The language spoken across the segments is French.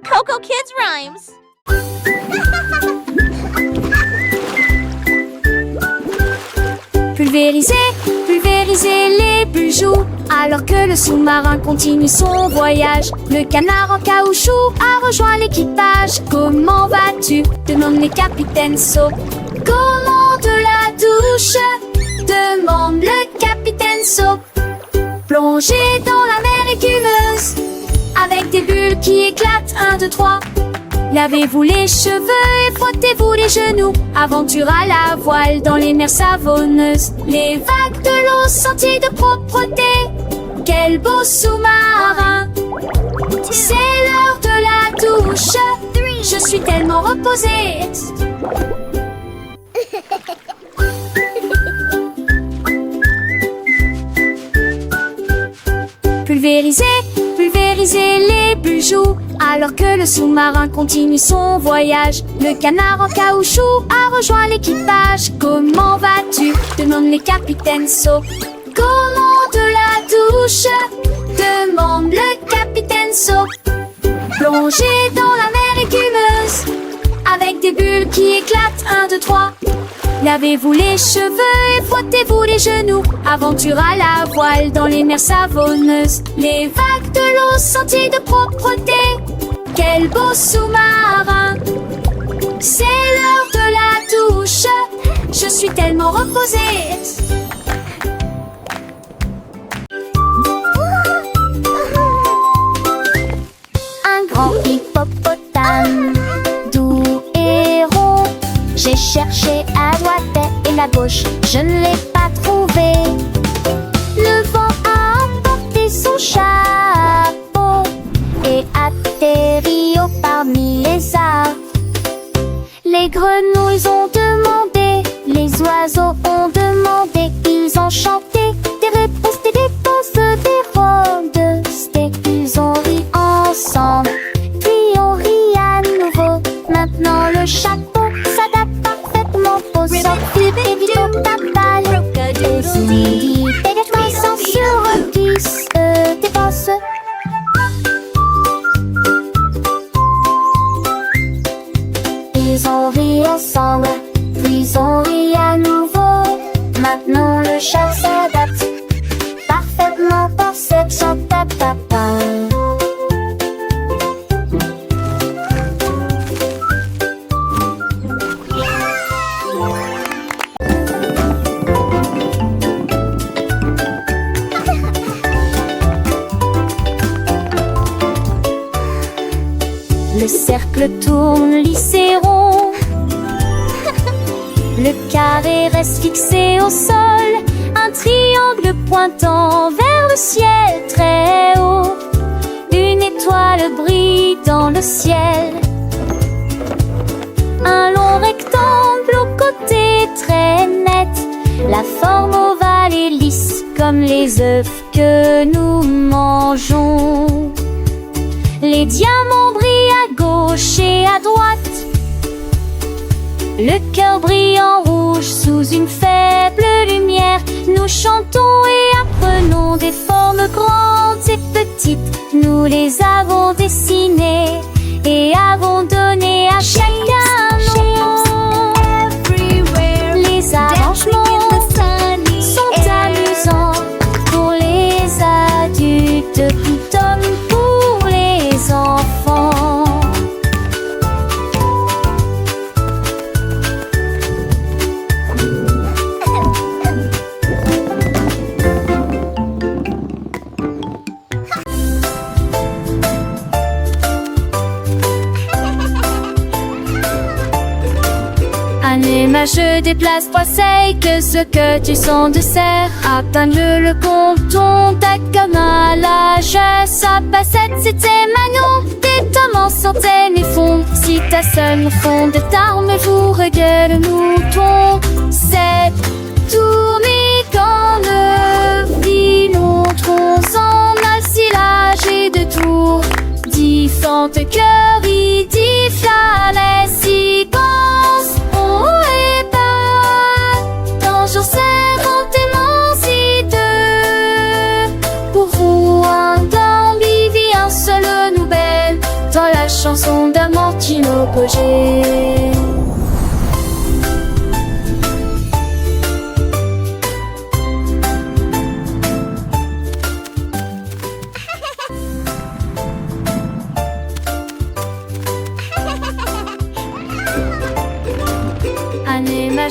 Coco Kids Rhymes. Pulvériser, pulvériser les bijoux, alors que le sous-marin continue son voyage. Le canard en caoutchouc a rejoint l'équipage. Comment vas-tu? Demande le capitaine Saut. Commande la douche? Demande le capitaine Saut. Plongez dans la mer écumeuse, avec des bulles qui éclatent. 1, 2, 3. Lavez-vous les cheveux et frottez-vous les genoux. Aventure à la voile dans les mers savonneuses. Les vagues de l'eau senties de propreté. Quel beau sous-marin! C'est l'heure de la douche. Je suis tellement reposée. Pulvériser, pulvériser les bijoux, alors que le sous-marin continue son voyage. Le canard en caoutchouc a rejoint l'équipage. Comment vas-tu? Demande les capitaines Saut. Commande la douche? Demande le capitaine Saut. Plongez dans la mer écumeuse, avec des bulles qui éclatent. 1, 2, 3. Lavez-vous les cheveux et frottez-vous les genoux. Aventure à la voile dans les mers savonneuses. Les vagues de l'eau senties de propreté. Quel beau sous-marin! C'est l'heure de la douche. Je suis tellement reposée. Un grand hippopotame, doux et rond. J'ai cherché à droite et à gauche, je ne l'ai pas trouvé. Le vent a emporté son chapeau et atterri au parmi les arbres. Les grenouilles ont demandé, les oiseaux ont demandé, ils ont chanté des réponses, des dépenses, des rondes. Ils ont ri ensemble, puis on rit à nouveau. Maintenant le chapeau s'adapte parfaitement aux sorties d'hippopotame. Les immédiatement sans sur 10 dépenses. Ils ont ri ensemble, puis on rit à nouveau. Maintenant le chat s'adapte parfaitement pour cette chantata. Le cercle tourne lisse et rond. Le carré reste fixé au sol. Un triangle pointant vers le ciel très haut. Une étoile brille dans le ciel. Un long rectangle au côté très net. La forme ovale et lisse comme les œufs que nous mangeons. Les diamants brillent à gauche et à droite. Le cœur brille en rouge sous une faible lumière. Nous chantons et apprenons des formes grandes et petites. Nous les avons dessinées et avons donné à chacun nom. Les arrangements sont amusants pour les adultes tout comme pour les enfants. Je déplace trois seils, que ce que tu sens de serre. Atteins le compton, ta comme à l'âge. Sa bassette c'était Manon, des tomes en centaines et fond. Si ta seule fond de tarme, vous regarde le mouton. C'est tourné quand le filon tronce en assilage et de tours. Différentes cœurs, il dit fallait s'y pense. Toujours serrant si deux. Pour vous un temps, vivit un seul nouvelle. Dans la chanson chanson d'un Martino Pogé.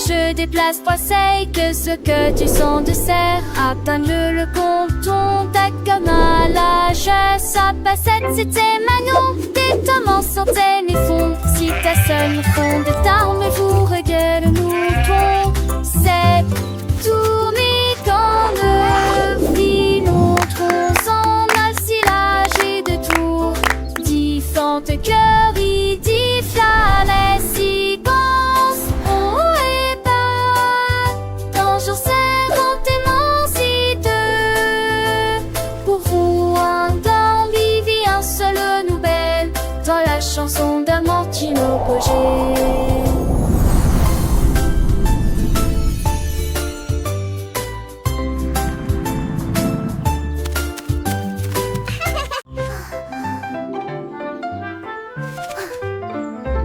Je déplace poisseille que ce que tu sens de serre. Atteindre le compton, ta comme à l'âge. Sa passette, c'était Manon. Des tomes sortaient mes fonds. Si ta seule fond de tarme, vous regarde le mouton. C'est tourné quand le filon s'en assilage et de tour. Différentes cœurs, il dit flalet, si chanson d'un Martino Pogé.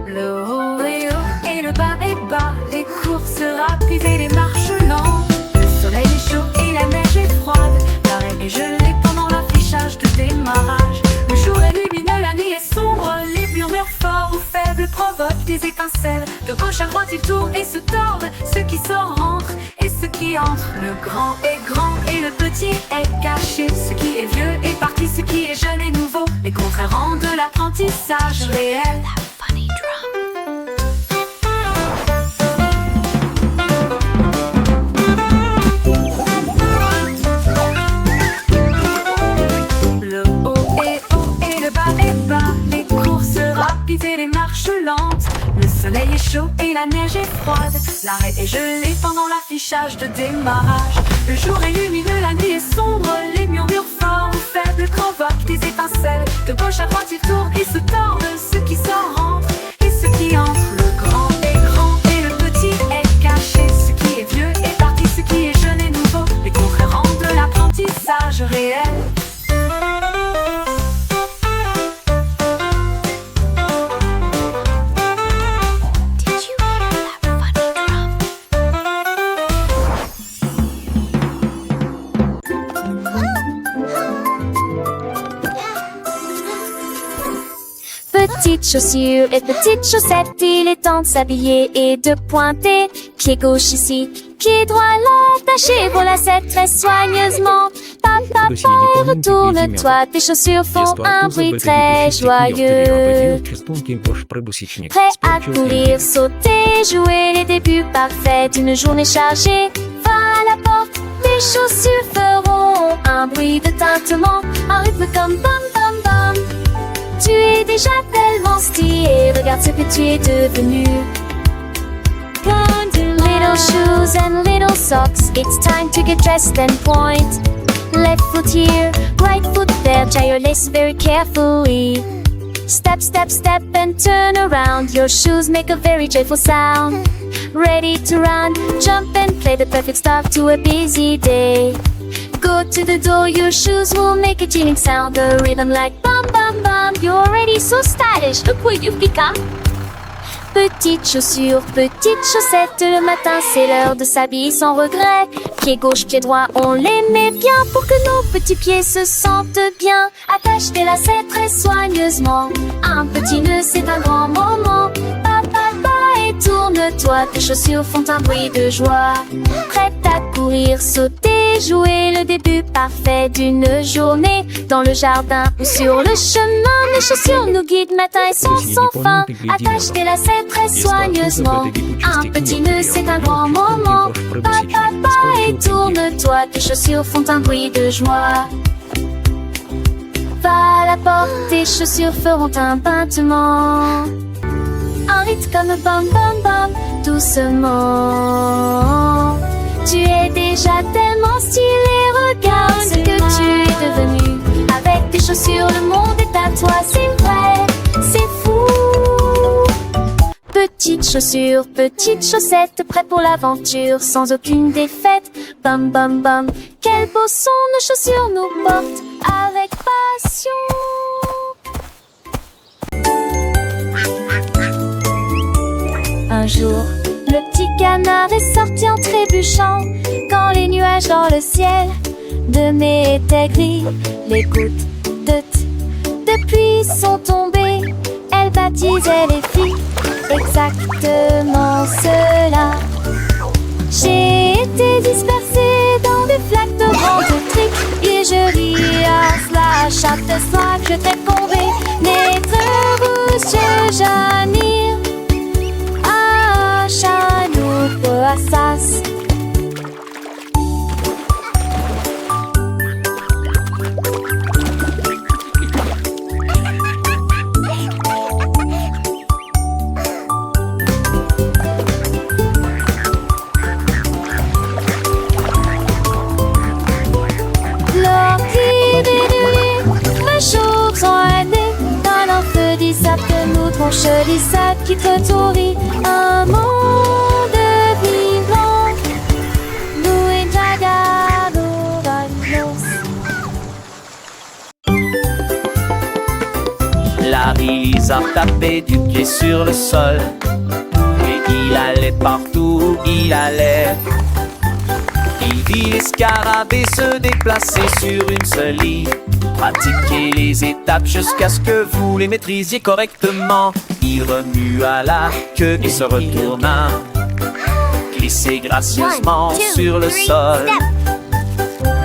Le haut est haut et le bas est bas, les courses rapides et les marches lentes. Le soleil est chaud et la neige est froide, l'arrêt est gelé pendant l'affichage de démarrage. Le jour est lumineux, la nuit est sombre, les murmures forts ou faibles provoquent des étincelles. De gauche à droite ils tournent et se tordent, ceux qui sortent rentrent et ceux qui entrent. Le grand est grand et le petit est caché, ce qui est vieux est parti, ce qui est jeune est nouveau. Les contraires rendent l'apprentissage réel. Et les marches lentes, le soleil est chaud et la neige est froide, l'arrêt est gelé pendant l'affichage de démarrage. Le jour est lumineux, la nuit est sombre, les murmures forts ou faibles provoquent des étincelles. De gauche à droite ils tournent et se tordent, ceux qui sortent rentrent et ceux qui entrent. Le grand est grand et le petit est caché, ce qui est vieux est parti, ce qui est jeune est nouveau. Les contraires rendent l'apprentissage réel. Petites chaussures et petites chaussettes, il est temps de s'habiller et de pointer. Pied gauche ici, pied droit là, tâchez vos lacets très soigneusement. Papa, retourne-toi, tes chaussures font un bruit très joyeux. Prêt à courir, sauter, jouer les débuts parfaits d'une journée chargée. Va à la porte, tes chaussures feront un bruit de tintement, un rythme comme bam bam bam. Tu es déjà tellement stylé, regarde ce que tu es devenu. Little shoes and little socks, it's time to get dressed and point. Left foot here, right foot there, tie your laces very carefully. Step, step, step and turn around, your shoes make a very joyful sound. Ready to run, jump and play, the perfect start to a busy day. Go to the door, your shoes will make a chilling sound, a rhythm like bum bum bum. You're already so stylish, look what you've become. Petites chaussures, petites chaussettes, le matin c'est l'heure de s'habiller sans regret. Pied gauche, pied droit, on les met bien pour que nos petits pieds se sentent bien. Attache tes lacets très soigneusement, un petit nœud c'est un grand moment. Et tourne-toi, tes chaussures font un bruit de joie. Prête à courir, sauter, jouer le début parfait d'une journée. Dans le jardin ou sur le chemin, les chaussures nous guident matin et soir sans fin. Attache tes lacets très soigneusement, un petit nœud c'est un grand moment. Et tourne-toi, tes chaussures font un bruit de joie. Va à la porte, tes chaussures feront un battement. Un rythme comme bam bam bam, doucement. Tu es déjà tellement stylé, regarde ce que tu es devenu. Avec tes chaussures, le monde est à toi, c'est vrai, c'est fou. Petites chaussures, petites chaussettes, prêt pour l'aventure, sans aucune défaite. Bam bam bam, quel beau son nos chaussures nous portent avec passion. jour, le petit canard est sorti en trébuchant. Quand les nuages dans le ciel de mai étaient gris, les gouttes de pluie sont tombées. Elle baptisait les filles exactement cela. J'ai été dispersée dans des flaques de grandes triques, et je ris à cela chaque fois que je répondais. Naître rouge, Janir, ah, Chanou, Poassas. Mon chelissade qui te un monde vivant. Nous et Jagado Larry Lizard tapait du pied sur le sol, et il allait partout où il allait. Il vit les scarabées se déplacer sur une seule ligne, pratiquez les étapes jusqu'à ce que vous les maîtrisiez correctement. Il remua la queue et se retourna, glissait gracieusement sur le sol.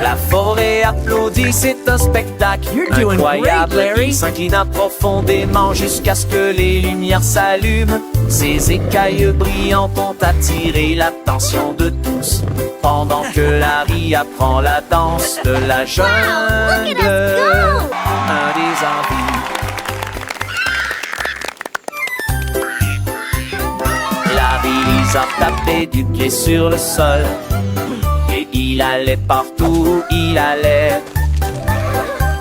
La forêt applaudit, c'est un spectacle incroyable. Il s'inclina profondément jusqu'à ce que les lumières s'allument. Ses écailles brillantes ont attiré l'attention de tous, pendant que Larry apprend la danse de la jungle. Un des envies. Larry Lizard tapait du pied sur le sol, et il allait partout où il allait.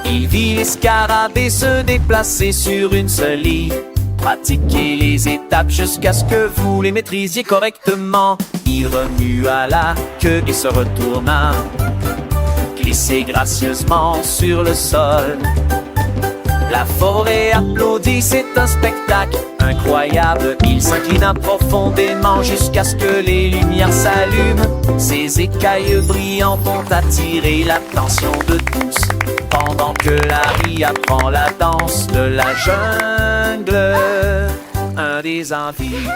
Il vit les scarabées se déplacer sur une seule ligne, pratiquez les étapes jusqu'à ce que vous les maîtrisiez correctement. Il remua la queue et se retourna, glissait gracieusement sur le sol. La forêt applaudit, c'est un spectacle incroyable. Il s'inclina profondément jusqu'à ce que les lumières s'allument. Ses écailles brillantes ont attiré l'attention de tous, pendant que Larry apprend la danse de la jungle. Un des envies.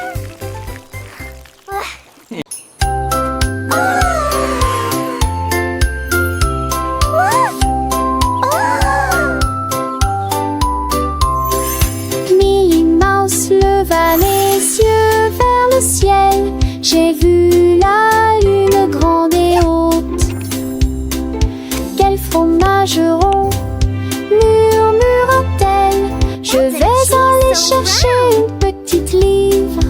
Leva les yeux vers le ciel, j'ai vu la lune grande et haute. Quel fromage rond, murmura-t-elle, je vais aller chercher une petite livre.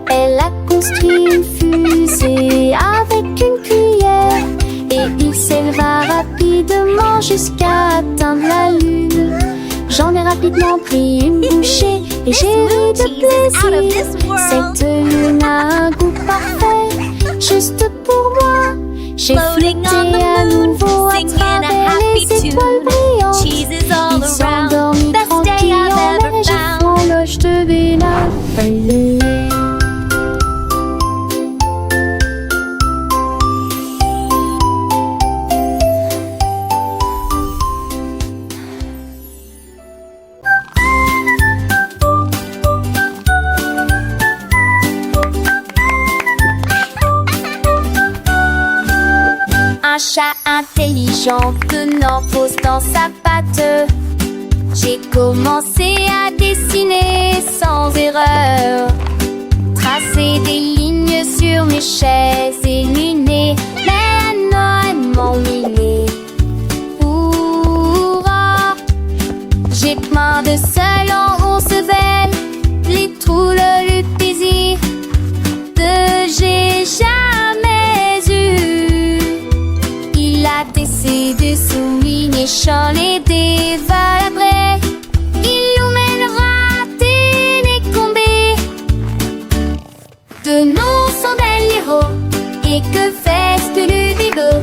Elle a construit une fusée avec une cuillère, et il s'éleva rapidement jusqu'à atteindre la lune. J'en ai rapidement pris une bouchée et j'ai ri de plaisir. Cette lune a un goût parfait, juste pour moi. J'ai flotté à nouveau à travers les étoiles brillantes. Il s'endormit tranquille en neige et franloge de Bénin. Un chat intelligent tenant pause dans sa patte. J'ai commencé à dessiner sans erreur, tracer des lignes sur mes chaises illuminées. Mais un m'ennuyait. Hurrah! J'ai plein de seul en 11 veines, les trous le plaisir de j'ai jamais eu. Il a tessé des souliers, champs et des valabrés. Il nous mènera décombés de nos chandelles héros. Et que fait-ce que le bigot?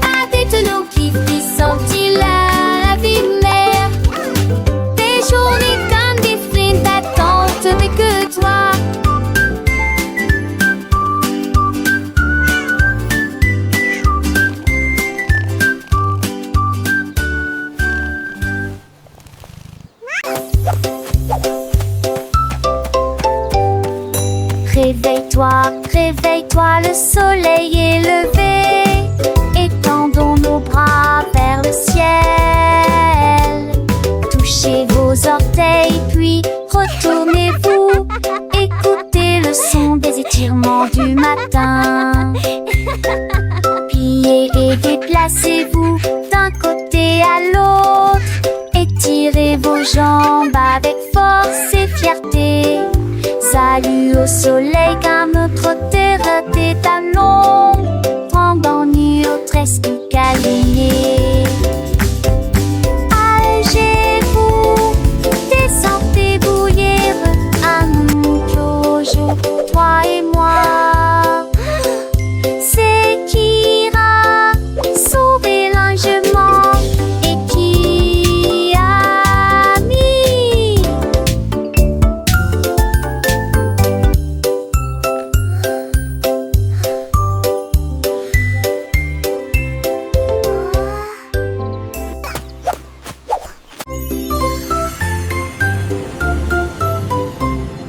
À des tonneaux qui frissent-ils la vie mère? Des journées comme des frindes d'attente, mais que toi soir, réveille-toi, le soleil est levé. Étendons nos bras vers le ciel. Touchez vos orteils, puis retournez-vous. Écoutez le son des étirements du matin. Pliez et déplacez-vous d'un côté à l'autre. Étirez vos jambes avec force et fierté. Salut au soleil car notre terre est à l'ombre. Pendant nuit au tresque câliné. Allégez-vous, descendez bouillir. Un nouveau jour pour toi et moi. C'est qui ira sauver l'enjement et qui a mis.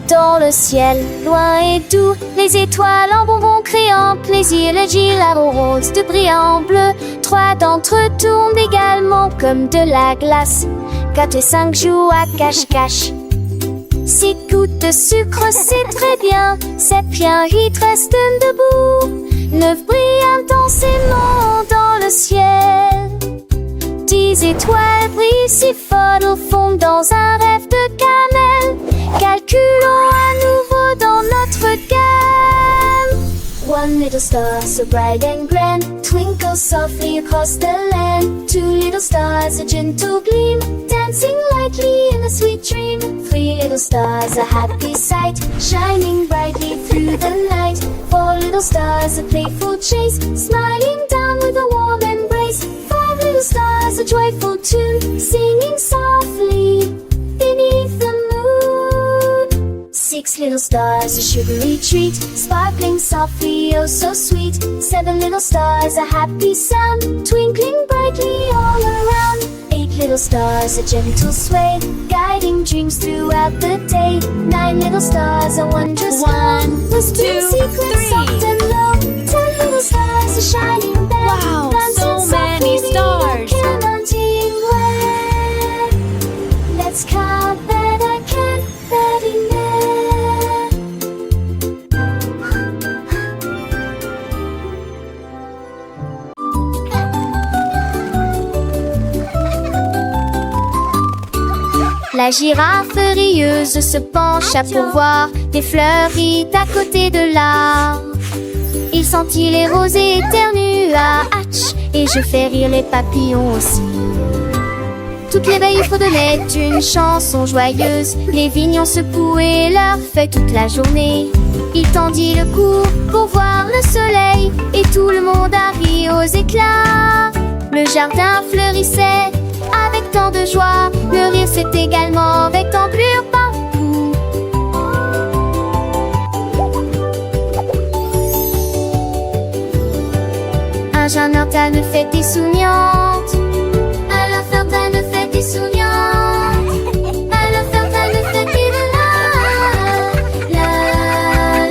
Dans le ciel, loin et doux, les étoiles en bonbons créant plaisir, les gilets roses de brillant bleu. 3 d'entre eux tournent également comme de la glace. 4 et 5 jouent à cache-cache. 6 gouttes de sucre, c'est très bien. 7 bien, 8 restent debout. 9 brillent intensément dans le ciel. 10 étoiles brillent si fort au fond dans un rêve de cannelle. Calculons à nouveau dans notre gamme. One little star so bright and grand twinkles softly across the land. 2 little stars, a gentle gleam, dancing lightly in a sweet dream. 3 little stars, a happy sight, shining brightly through the night. 4 little stars, a playful chase, smiling down with a warm embrace. 5 little stars, a joyful tune, singing softly beneath the moon. 6 little stars, a sugary treat, sparkling softly, oh so sweet. 7 little stars, a happy sound, twinkling brightly all around. 8 little stars, a gentle sway, guiding dreams throughout the day. 9 little stars, a wondrous glow, whispering secrets soft and low. 10 little stars, a shining bell, Wow, dancing so many softly, stars. counting where. Let's count that I can't that enough. La girafe rieuse se pencha pour voir des fleuries à côté de l'arbre. Il sentit les roses et éternua, hatch, et je fais rire les papillons aussi. Toutes les veilles fredonnaient une chanson joyeuse, les vignons secouaient leurs feuilles toute la journée. Il tendit le cou pour voir le soleil, et tout le monde a ri aux éclats. Le jardin fleurissait avec tant de joie, le rire s'est également avec d'ampleur partout. Un jeune ortane fête des souriantes. Alors Ferdinand fête des souriantes. Alors Ferdinand fête des la la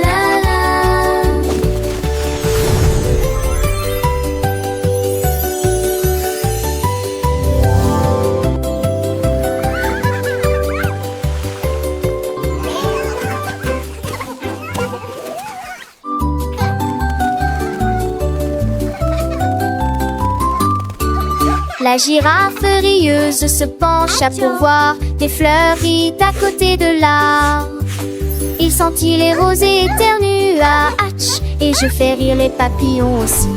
la la. La girafe rieuse se pencha pour voir des fleuries à côté de l'arbre. Il sentit les roses et éternua, hatch, et je fais rire les papillons aussi.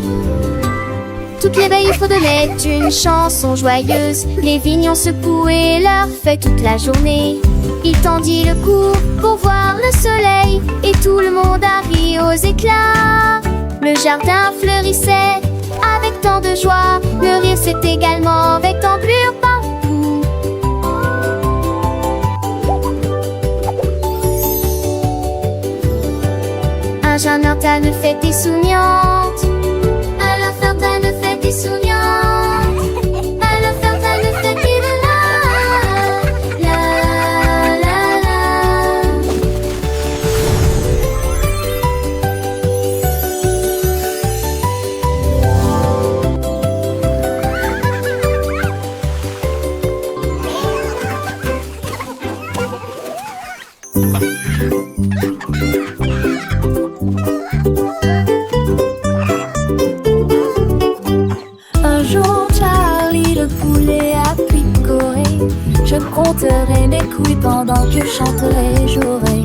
Toutes les veilles fredonnaient une chanson joyeuse, les vignons secouaient leurs feuilles toute la journée. Il tendit le cou pour voir le soleil, et tout le monde a ri aux éclats. Le jardin fleurissait avec tant de joie, le rire s'est également avec d'ampleur partout. Un jeune ortane fête des souriantes. Alors Ferdinand fête des souriantes. Alors Ferdinand fête des la la la la. compterai mes couilles pendant que je chanterai et jouerai.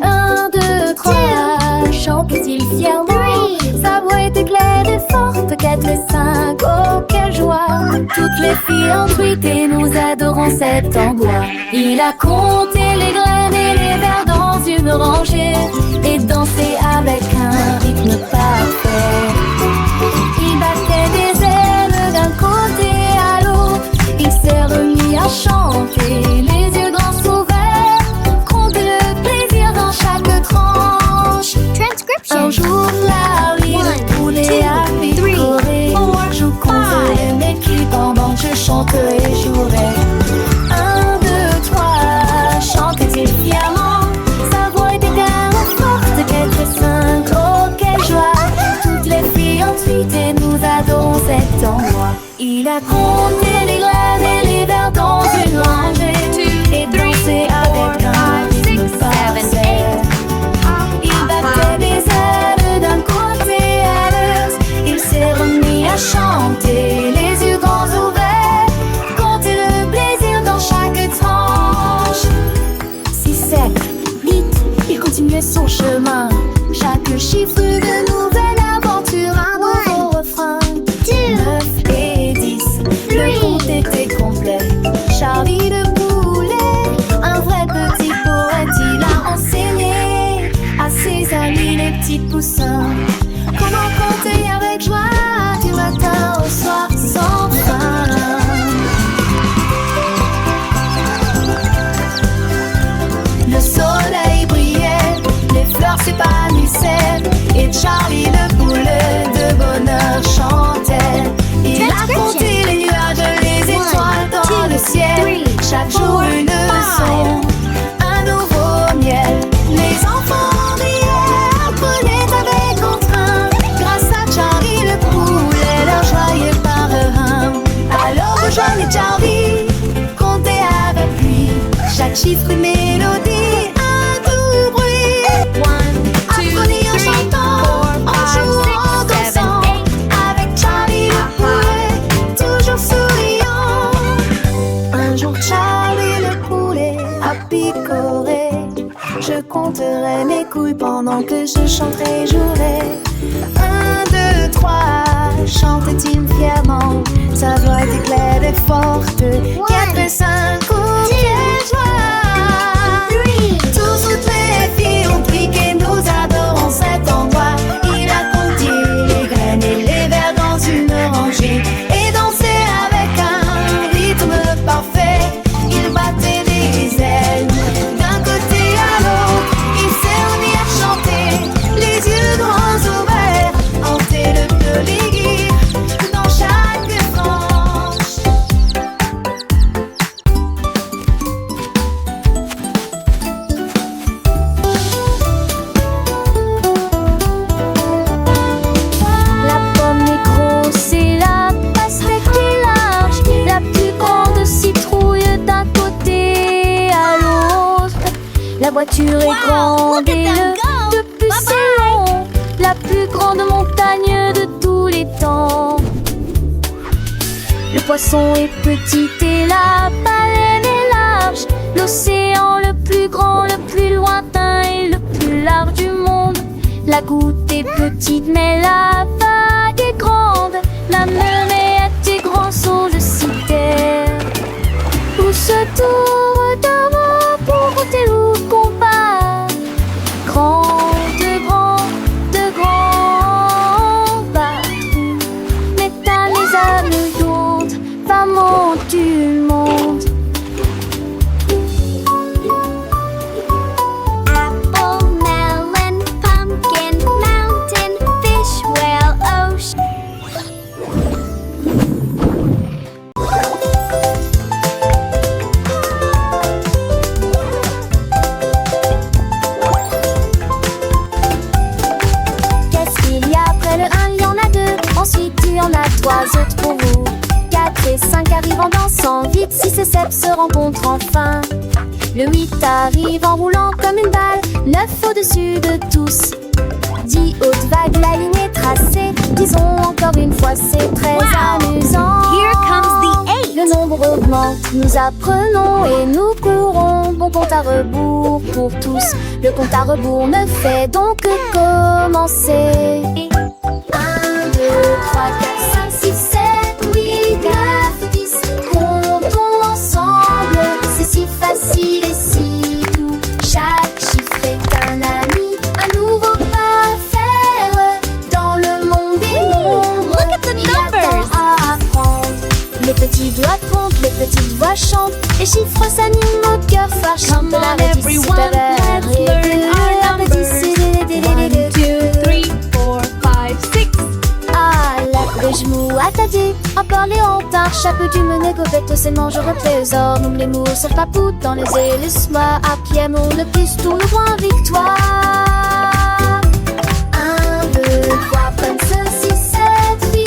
1, 2, 3, chante-t-il fièrement. Sa voix était claire et forte. 4 et 5, oh quelle joie. Toutes les filles en truite et nous adorons cet endroit. Il a compté les graines et les vers dans une rangée et dansé avec un rythme parfait. Il battait des ailes d'un côté à l'autre. Il s'est remis à chanter, les yeux grands ouverts. Compte le plaisir dans chaque tranche. Un jour Larry, le poulet a picoré. Je compterai mes culs pendant que je chanterai et jouerai. 1, 2, 3, chantait-il fièrement. Sa voix était tellement forte. 4 et 5, oh quelle joie. Toutes les filles ensuite et nous adorons cet endroit. Il a compté les graines et les vers dans une rangée et dansé avec un rythme parfait. Il battait des ailes d'un côté à l'autre. Il s'est remis à chanter, les yeux grands ouverts. Compter le plaisir dans chaque tranche. 6, 7, 8, il continuait son chemin. Chaque chiffre de nouvelle aventure, un nouveau refrain. 9 et 10, le compte était complet. Charlie le poulet, un vrai petit poète, il a enseigné à ses amis les petits poussins comment compter avec joie du matin au soir sans fin. Le soleil brillait, les fleurs s'épanouissaient et Charlie le poulet de bonheur chantait. Il a compté les nuages, les étoiles dans le ciel. Chaque jour une leçon, un nouveau miel. Les enfants riaient, apprenaient avec entrain. Grâce à Charlie le poulet, leur joyeux parrain. Alors rejoignez Charlie, comptez avec lui. Chaque chiffre une mélodie, un doux bruit. Apprenez en chantant, en jouant, en dansant. Avec Charlie le poulet, toujours souriant. Un jour Charlie le poulet a picoré. Je compterai mes couilles pendant que je chanterai et jouerai. 1, 2, 3, chantait-il fièrement. Sa voix était claire et forte. 4 et 5, oh quelle joie. Toutes les filles ont piqué, nous adorons cet endroit. Il a compté les graines et les vers dans une rangée et dansé avec un rythme parfait. Il battait des ailes d'un côté à l'autre. Il s'est remis à chanter, les yeux grands ouverts. Hanter le plaisir dans chaque tranche. La pomme est grosse et la pastèque est large. La plus grande citrouille d'un côté à l'autre. La voiture est grande et le bus est long. La plus grande montagne de tous les temps. Le poisson est petit et la baleine est large. L'océan le plus grand, le plus lointain et le plus large du monde. La goutte est petite mais la vague est grande. La mermaid est grand son de citer. Où se tourne d'avant pour compter ou combat. De grands bateaux. Métal les âmes d'ondes, femmes du monde. Apple, melon, pumpkin, mountain, fish, whale, ocean. Qu'est-ce qu'il y a après le 1, il y en a 2. Ensuite il y en a 3 autres pour vous. 4 et 5 arrivent en dansant vite. 6 et 7 se rencontrent enfin. Le 8 arrive en roulant comme une balle. 9 au-dessus de tous. 10 hautes vagues, la ligne est tracée. Disons encore une fois, c'est très amusant. Here comes the 8. Le le nombre augmente. Nous apprenons et nous courons. Bon compte à rebours pour tous. Le compte à rebours ne fait donc que commencer. 1, 2, 3, 4, 5, 6, 7, 8, 9, 10. Comptons ensemble, c'est si facile et si doux. Chaque chiffre est un ami, un nouveau pas à faire. Dans le monde des nombres, il y a tant à apprendre. Les petits doigts comptent, les petites voix chantent. Les chiffres s'animent, notre cœur fâche. Come on everyone, let's learn our numbers. 1, 2, 3, 4, 5, 6. Ah, la genoux attardés, en parler en tard, chapeau du mené, gobette, c'est manger au trésor. Nous les mots sur papou dans les ailes, laisse-moi à pied, mon le plus tout le point victoire. 1, 2, 3, 5, 6, 7, 8,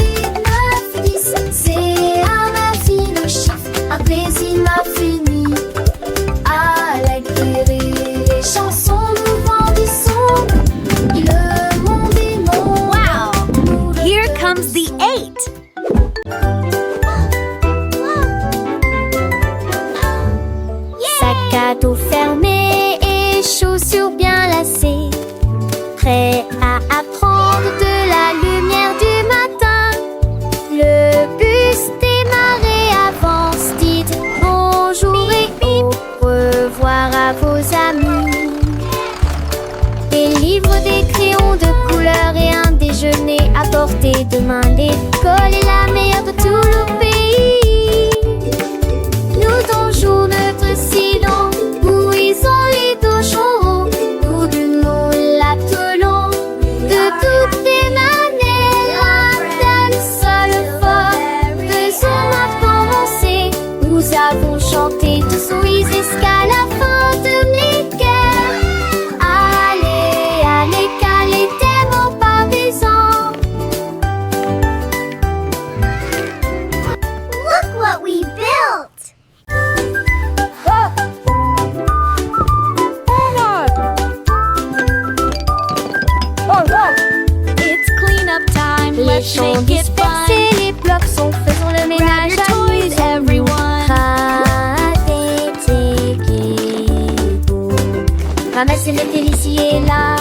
9, 10. C'est à ma vie le chiffre, un plaisir infini. Avec des rires et chansons, nous grandissons. Le monde est mon. Wow! Here comes the 8. Sac à dos fermé et chaussures bien lacées, prêt à apprendre de la lumière du matin. Le bus démarre avance, dites bonjour et au revoir à vos amis. Des livres, des crayons de couleur et un déjeuner à portée de main. L'école est la meilleure de tout le pays. Nous donjons notre silence, bouillons les dojons. Nous nous l'attelons de toutes les manières. Un tel seul fort, faisons commencer. Nous avons chanté tous oui jusqu'à la fin de l'école. Allez, allez, calez tes mots partisans. Look what we built! It's cleanup time. Les Let's champs make it fun. dispersés, les blocs sont faits, faisons le Grab ménage your toys, everyone. Ramassez le tel ici et là.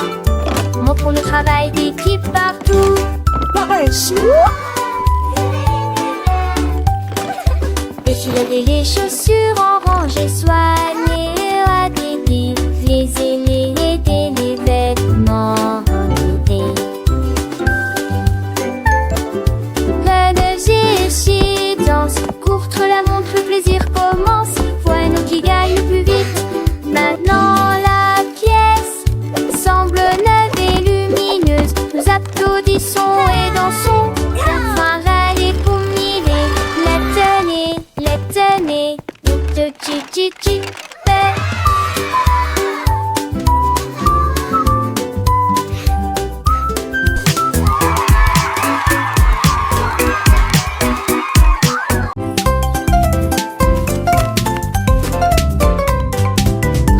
Montrons le travail d'équipe partout. Défiler les chaussures en rangée, soigner à des les aînés, aider les vêtements enlevés. Ménager, danse, courtre la montre, le plaisir commence. Voilà qui gagne le plus vite. Maintenant la pièce semble neuve et lumineuse. Nous applaudissons et dansons. Enfin râler pour mille. Les tenez, de chi.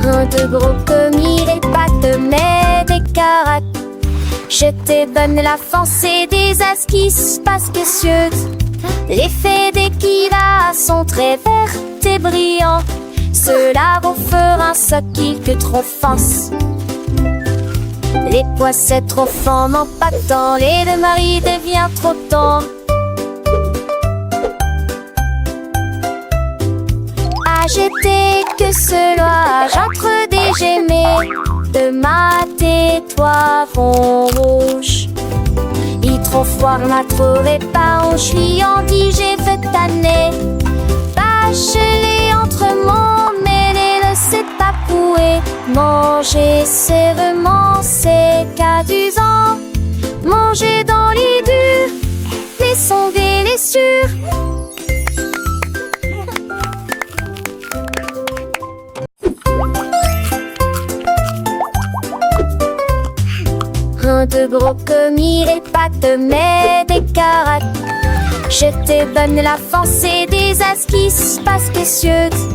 Un de gros commis, les pattes, mais des caracs. Je t'ai bonne la foncée des esquisses parce que cieuses. L'effet d'équila sont très verts et brillants. Cela vous fera un soquille que trop fonce. Les poissets trop forts n'en pas tant. Les deux maris devient trop tendre. J'étais que cela, j'entre des gemets de mat et toi vont rouge. Il trop froid, m'a trouvé pas en dit j'ai fait tanner. Bachelé entre mon mêlé, ne sait pas couer. Manger sévèrement, c'est cadusant. Manger dans les durs, mais sonder les sûrs. Un de gros commis, les pattes, mais des caracs. Je te donne la foncée des esquisses parce que cieuses.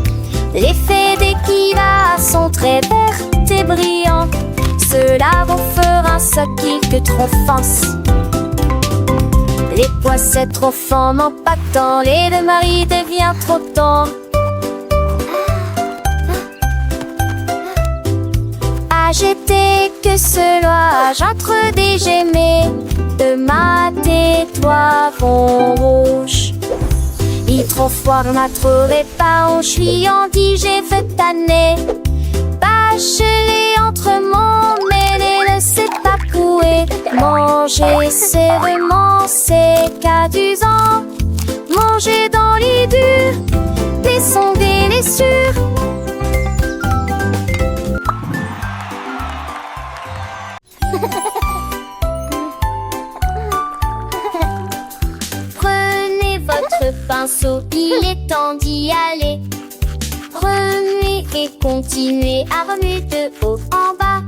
L'effet d'équila sont très verts et brillants. Cela vous fera un soquille que trop fonce. Les poissets trop forts m'empactant, les deux maris devient trop tendre. J'étais que cela, j'entre des gemets de ma tais-toi vont rouge. Il trop froid, on m'a trouvé pas, on chouillant-dit, j'ai fait tanner. Bachelé entre mon mêlé, ne sait pas couer. Manger, c'est vraiment, c'est cadusant. Manger dans les durs, mais sont délicieux. Prenez votre pinceau, il est temps d'y aller. Remuez et continuez à remuer de haut en bas,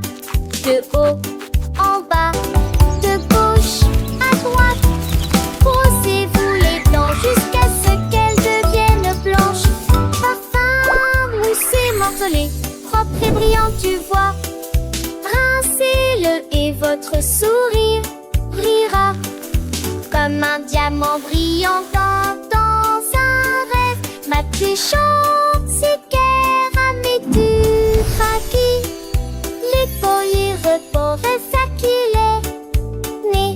de haut en bas, de gauche à droite. Brossez-vous les dents jusqu'à ce qu'elles deviennent blanches. Parfum, moussé, morcelé, propre et brillant, tu vois. Rincez-le et votre sourire brillera comme un diamant brillant dans un rêve. Ma touchante, c'est caramé du raki. Les poils repos ça qu'il est né.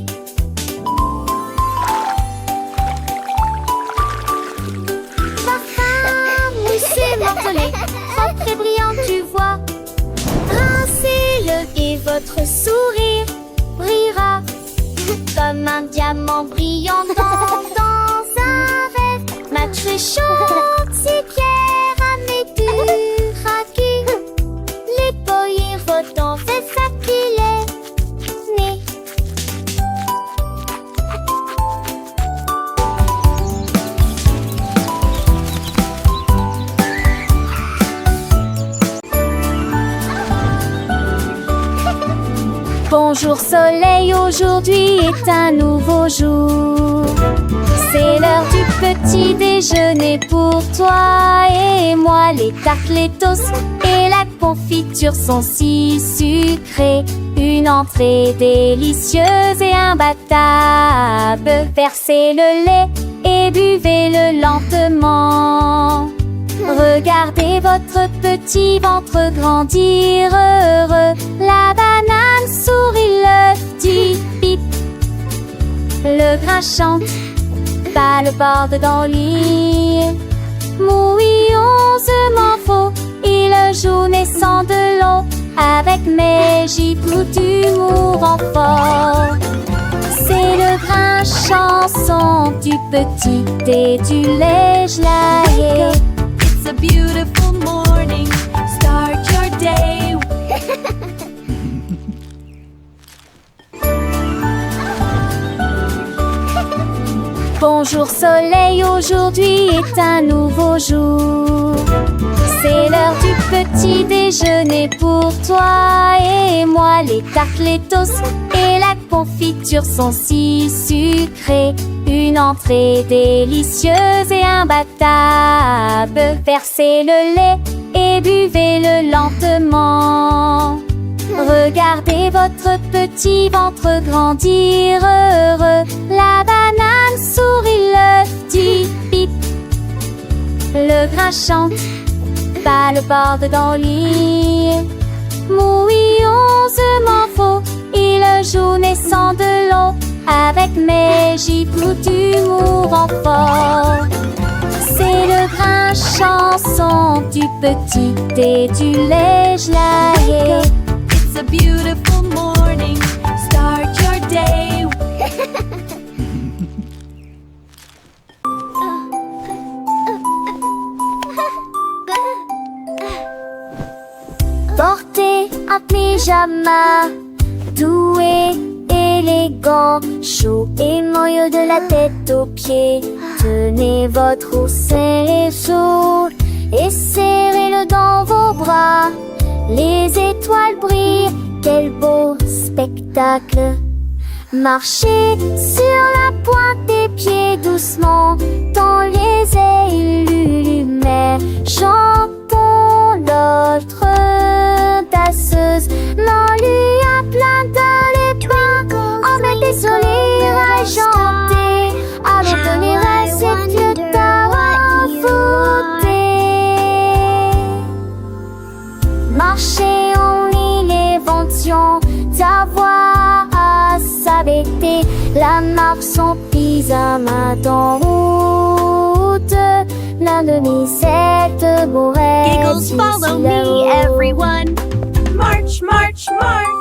Parfum, moussé, morcelé, propre et brillant, tu vois. Rincez-le et votre sourire brillera comme un diamant brillant dans un rêve. Ma touchante, c'est caramé du raki. Les poils votant fait ça qu'il est né. Bonjour soleil, aujourd'hui est un nouveau jour. C'est l'heure du petit déjeuner pour toi et moi. Les tartes, les toasts et la confiture sont si sucrées. Une entrée délicieuse et imbattable. Versez le lait et buvez-le lentement. Regardez votre petit ventre grandir heureux. La banane sourit, l'œuf dit bip. Le grain chante, pas le bord dans le lit. Mouillonsement faux, il joue naissant de l'eau. Avec mes gibes d'humour en fort. C'est le grain chanson du petit et du lait gelé. It's a beautiful morning, start your day. Bonjour soleil, aujourd'hui est un nouveau jour. C'est l'heure du petit déjeuner pour toi et moi. Les tartes, les toasts et la confiture sont si sucrées. Une entrée délicieuse et imbattable. Versez le lait et buvez-le lentement. Regardez votre petit ventre grandir heureux. La banane sourit, l'œuf dit bip. Le grain chante, pas le bord dans le lit. Mouillonsement faux, il joue naissant de l'eau. Avec mes gibes d'humour en fort. C'est le grain chanson du petit et du lait gelé. It's a beautiful morning, start your day. Portez un pyjama doux et élégant, chaud et moelleux de la tête aux pieds. Tenez votre oursin les jours et serrez-le dans vos bras. Les étoiles brillent, quel beau spectacle. Marchez sur la pointe des pieds doucement dans les ailes lumières. Chantons notre danseuse. Non, lui a plein de les bains, en met des sourires à chanter. un ours en pyjama en route. L'un de mes 7 beaux rêves. Giggles, follow me, everyone. March, march, march.